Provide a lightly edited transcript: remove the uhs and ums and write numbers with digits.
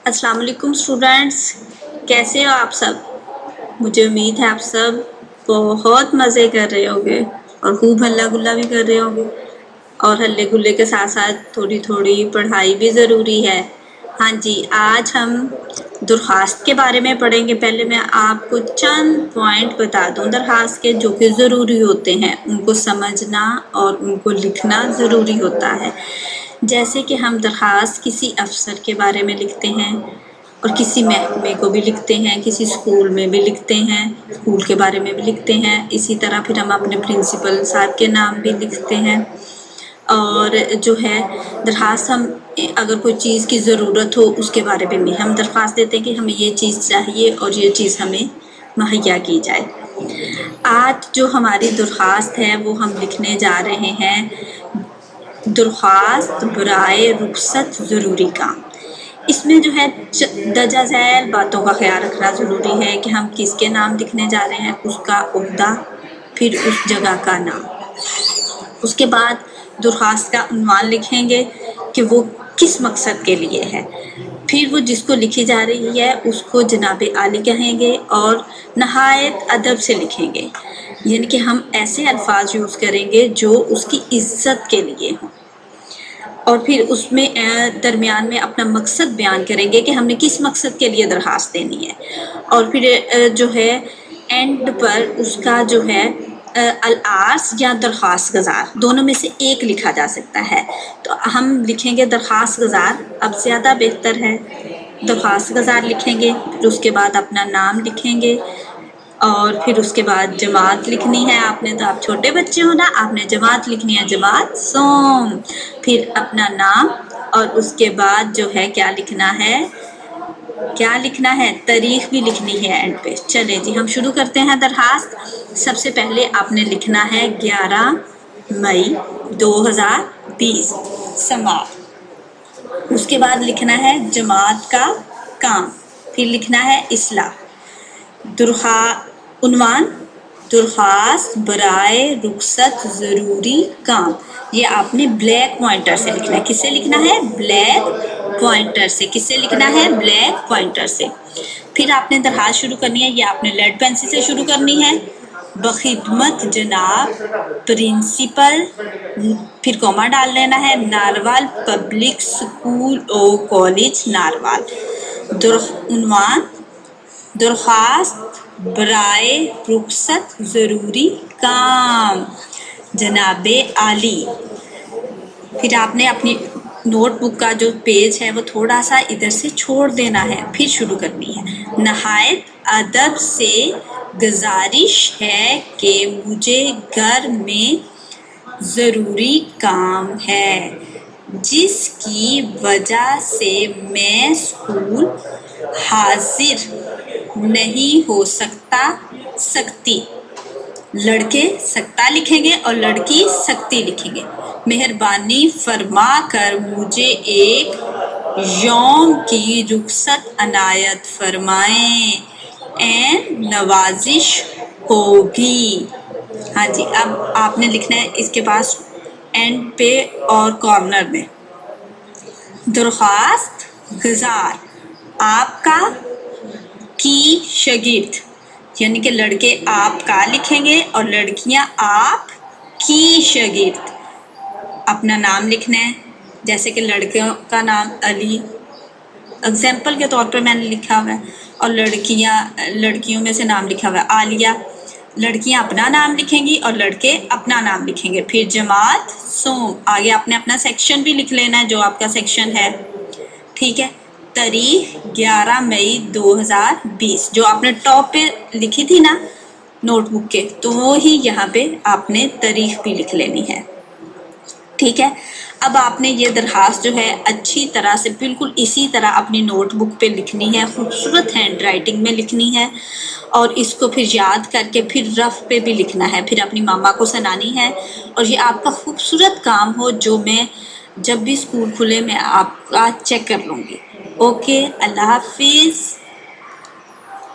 अस्सलाम वालेकुम स्टूडेंट्स, कैसे हो आप सब। मुझे उम्मीद है आप सब बहुत मज़े कर रहे होंगे और खूब हल्ला गुल्ला भी कर रहे होंगे, और हल्ले गुल्ले के साथ साथ थोड़ी थोड़ी पढ़ाई भी ज़रूरी है। हाँ जी, आज हम दरख्वास्त के बारे में पढ़ेंगे। पहले मैं आपको चंद पॉइंट बता दूं दरख्वास्त के, जो कि ज़रूरी होते हैं, उनको समझना और उनको लिखना ज़रूरी होता है। जैसे कि हम दरख्वास्त किसी अफसर के बारे में लिखते हैं और किसी महकमे को भी लिखते हैं, किसी स्कूल में भी लिखते हैं, स्कूल के बारे में भी लिखते हैं। इसी तरह फिर हम अपने प्रिंसिपल साहब के नाम भी लिखते हैं। और जो है दरख्वास्त, हम अगर कोई चीज़ की ज़रूरत हो उसके बारे में भी हम दरख्वास्त देते हैं कि हमें ये चीज़ चाहिए और ये चीज़ हमें मुहैया की जाए। आज जो हमारी दरख्वास्त है वो हम लिखने जा रहे हैं, दरख्वास्त बराए रुखसत ज़रूरी काम। इसमें जो है दर्जा झैल बातों का ख्याल रखना ज़रूरी है कि हम किसके नाम लिखने जा रहे हैं, उसका ओहदा, फिर उस जगह का नाम। उसके बाद दरख्वास्त का उन्वान लिखेंगे कि वो किस मकसद के लिए है। फिर वो जिसको लिखी जा रही है उसको जनाब आली कहेंगे और नहायत अदब से लिखेंगे, यानी कि हम ऐसे अल्फाज यूज़ करेंगे जो उसकी इज्जत के लिए हों। और फिर उसमें दरमियान में अपना मकसद बयान करेंगे कि हमने किस मकसद के लिए दरख्वास्त देनी है। और फिर जो है एंड पर उसका जो है अल-आर्स या दरख्वास्त गुज़ार, दोनों में से एक लिखा जा सकता है। तो हम लिखेंगे दरख्वास्त गुज़ार, अब ज़्यादा बेहतर है। दरख्वास्त गुज़ार लिखेंगे, फिर उसके बाद अपना नाम लिखेंगे और फिर उसके बाद जमात लिखनी है आपने। तो आप छोटे बच्चे हो ना, आपने जमात लिखनी है, जमात सोम। फिर अपना नाम और उसके बाद जो है क्या लिखना है, तारीख भी लिखनी है एंड पे। चले जी, हम शुरू करते हैं दरख्वास्त। सबसे पहले आपने लिखना है 11 मई 2020 समाप्त। उसके बाद लिखना है जमात का काम, फिर लिखना है इसला। उन्वान दरख्वास्त बराए रुखसत ज़रूरी काम, ये आपने ब्लैक पॉइंटर से लिखना है। किससे लिखना है? ब्लैक पॉइंटर से। किससे लिखना है? ब्लैक पॉइंटर से। फिर आपने दरख्वास्त शुरू करनी है, ये आपने लेड पेंसिल से शुरू करनी है। बखिदमत जनाब प्रिंसिपल, फिर कॉमा डाल लेना है, नारवाल पब्लिक स्कूल और कॉलेज नारवाल। उन्वान दरख्वास्त बराए रुखसत ज़रूरी काम, जनाबे आली। फिर आपने अपनी नोटबुक का जो पेज है वो थोड़ा सा इधर से छोड़ देना है, फिर शुरू करनी है। नहायत अदब से गुजारिश है कि मुझे घर में ज़रूरी काम है, जिसकी वजह से मैं स्कूल हाजिर नहीं हो सकती। लड़के सकता लिखेंगे और लड़की सकती लिखेंगे। मेहरबानी फरमा कर मुझे एक यौम की रुखसत अनायत फरमाएं, एन नवाजिश होगी। हाँ जी, अब आपने लिखना है इसके पास एंड पे और कॉर्नर में, दरख्वास्त गुज़ार आपका की शागिर्द, यानी कि लड़के आपका लिखेंगे और लड़कियां आप की शागिर्द। अपना नाम लिखना है, जैसे कि लड़कियों का नाम अली एग्जाम्पल के तौर पर मैंने लिखा हुआ है, और लड़कियों में से नाम लिखा हुआ है आलिया। लड़कियां अपना नाम लिखेंगी और लड़के अपना नाम लिखेंगे। फिर जमात सोम, आगे आपने अपना सेक्शन भी लिख लेना है जो आपका सेक्शन है, ठीक है। तारीख 11 मई 2020, जो आपने टॉप पे लिखी थी ना नोटबुक के, तो वो ही यहाँ पे आपने तारीख भी लिख लेनी है, ठीक है। अब आपने ये दरख्वास्त जो है अच्छी तरह से बिल्कुल इसी तरह अपनी नोटबुक पे लिखनी है, खूबसूरत हैंड राइटिंग में लिखनी है, और इसको फिर याद करके फिर रफ पे भी लिखना है, फिर अपनी मामा को सुनानी है। और ये आपका खूबसूरत काम हो, जो मैं जब भी स्कूल खुले मैं आपका चेक कर लूँगी। ओके, अल्लाह हाफिज़।